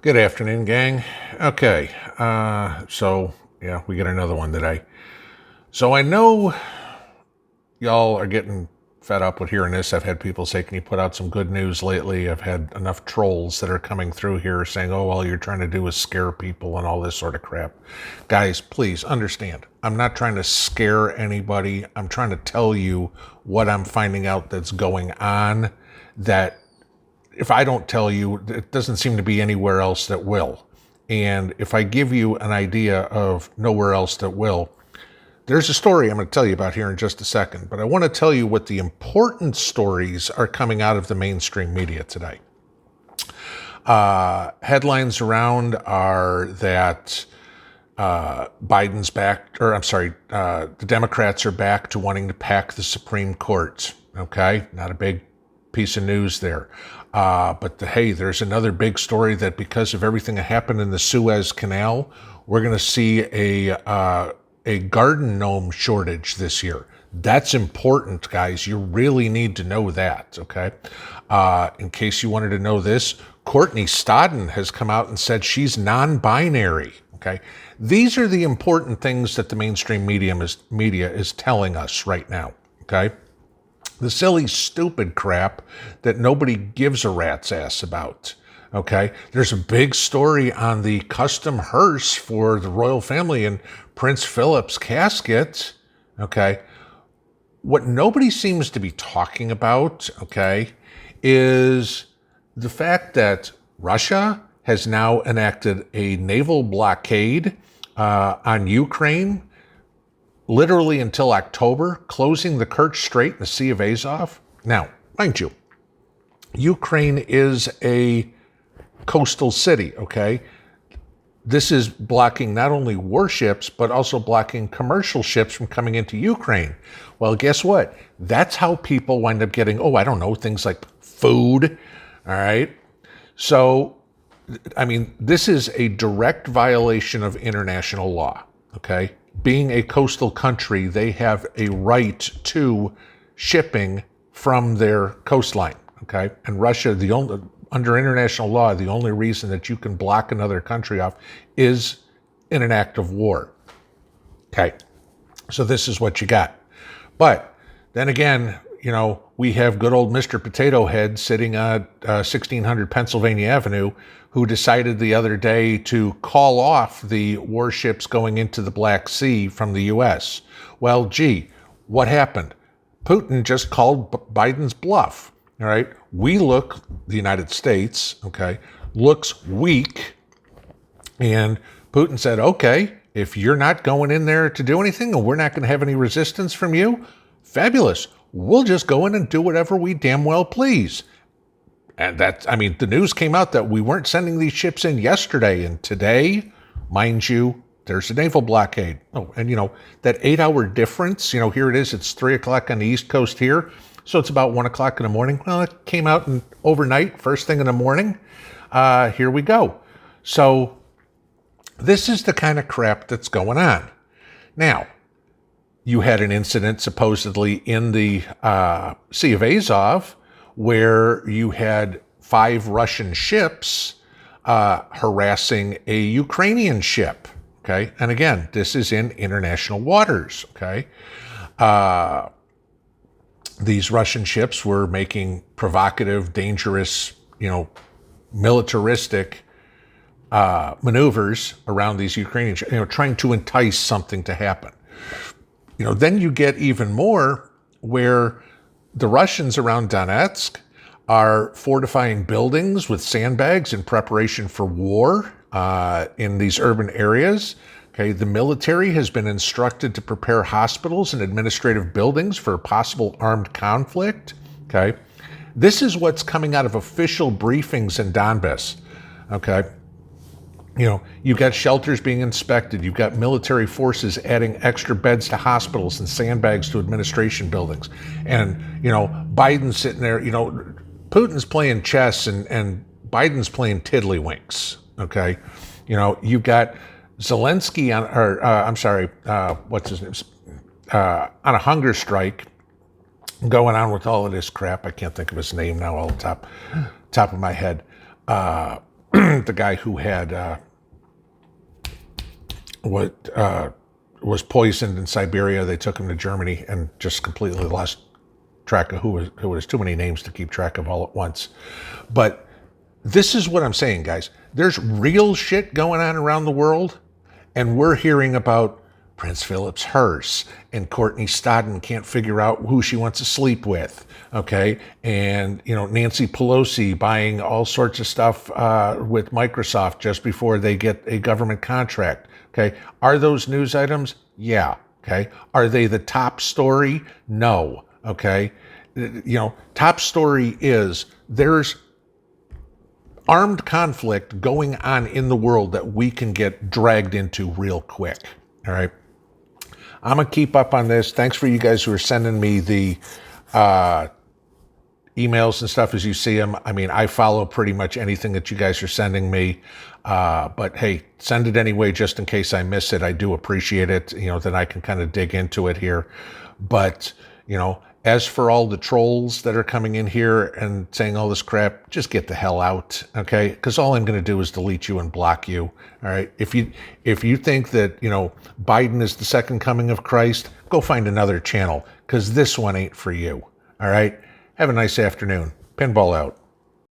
Good afternoon, gang. Okay, yeah, we get another one today. So I know y'all are getting fed up with hearing this. I've had people say, can you put out some good news lately? I've had enough trolls that are coming through here saying, oh, all you're trying to do is scare people and all this sort of crap. Guys, please understand. I'm not trying to scare anybody. I'm trying to tell you what I'm finding out that's going on, that if I don't tell you, it doesn't seem to be anywhere else that will. And if I give you an idea of nowhere else that will, there's a story I'm going to tell you about here in just a second. But I want to tell you what the important stories are coming out of the mainstream media today. Headlines around are that Biden's back, the Democrats are back to wanting to pack the Supreme Court. Okay, not a big piece of news there. But hey, there's another big story that because of everything that happened in the Suez Canal, we're going to see a garden gnome shortage this year. That's important, guys. You really need to know that, okay? In case you wanted to know this, Courtney Stodden has come out and said she's non-binary, okay? These are the important things that the mainstream media is telling us right now, okay? The silly, stupid crap that nobody gives a rat's ass about, okay? There's a big story on the custom hearse for the royal family and Prince Philip's casket, okay? What nobody seems to be talking about, okay, is the fact that Russia has now enacted a naval blockade on Ukraine, literally until October, closing the Kerch Strait in the Sea of Azov. Now, mind you, Ukraine is a coastal city, okay? This is blocking not only warships, but also blocking commercial ships from coming into Ukraine. Well, guess what? That's how people wind up getting, things like food, all right? So, this is a direct violation of international law, okay? Being a coastal country, they have a right to shipping from their coastline, okay? And Russia, under international law, the only reason that you can block another country off is in an act of war. Okay, so this is what you got. But then again, we have good old Mr. Potato Head sitting at 1600 Pennsylvania Avenue, who decided the other day to call off the warships going into the Black Sea from the U.S. Well, gee, what happened? Putin just called Biden's bluff. All right, the United States, okay, looks weak. And Putin said, okay, if you're not going in there to do anything and we're not going to have any resistance from you, fabulous. We'll just go in and do whatever we damn well please. And the news came out that we weren't sending these ships in yesterday. And today, mind you, there's a naval blockade. Oh, and that 8-hour difference, here it is, it's 3 o'clock on the East Coast here. So it's about 1 o'clock in the morning. Well, it came out overnight, first thing in the morning. Here we go. So this is the kind of crap that's going on. Now, you had an incident supposedly in the Sea of Azov where you had 5 Russian ships harassing a Ukrainian ship, okay? And again, this is in international waters, okay? These Russian ships were making provocative, dangerous, militaristic maneuvers around these Ukrainian ships, trying to entice something to happen. Then you get even more where the Russians around Donetsk are fortifying buildings with sandbags in preparation for war in these urban areas. Okay, the military has been instructed to prepare hospitals and administrative buildings for possible armed conflict. Okay, this is what's coming out of official briefings in Donbass. Okay, you've got shelters being inspected. You've got military forces adding extra beds to hospitals and sandbags to administration buildings. And, Biden's sitting there, Putin's playing chess and Biden's playing tiddlywinks. Okay, you've got Zelensky on a hunger strike going on with all of this crap. I can't think of his name now off the top of my head. of the guy who had was poisoned in Siberia. They took him to Germany and just completely lost track of who was too many names to keep track of all at once. But this is what I'm saying, guys. There's real shit going on around the world, and we're hearing about Prince Philip's hearse, and Courtney Stodden can't figure out who she wants to sleep with, okay? And, Nancy Pelosi buying all sorts of stuff with Microsoft just before they get a government contract, okay? Are those news items? Yeah, okay? Are they the top story? No, okay? Top story is there's armed conflict going on in the world that we can get dragged into real quick, all right? I'm going to keep up on this. Thanks for you guys who are sending me the emails and stuff as you see them. I mean, I follow pretty much anything that you guys are sending me. But hey, send it anyway, just in case I miss it. I do appreciate it. Then I can kind of dig into it here. But, as for all the trolls that are coming in here and saying all this crap, just get the hell out, okay? Because all I'm going to do is delete you and block you, all right? If you think that, Biden is the second coming of Christ, go find another channel, because this one ain't for you, all right? Have a nice afternoon. Pinball out.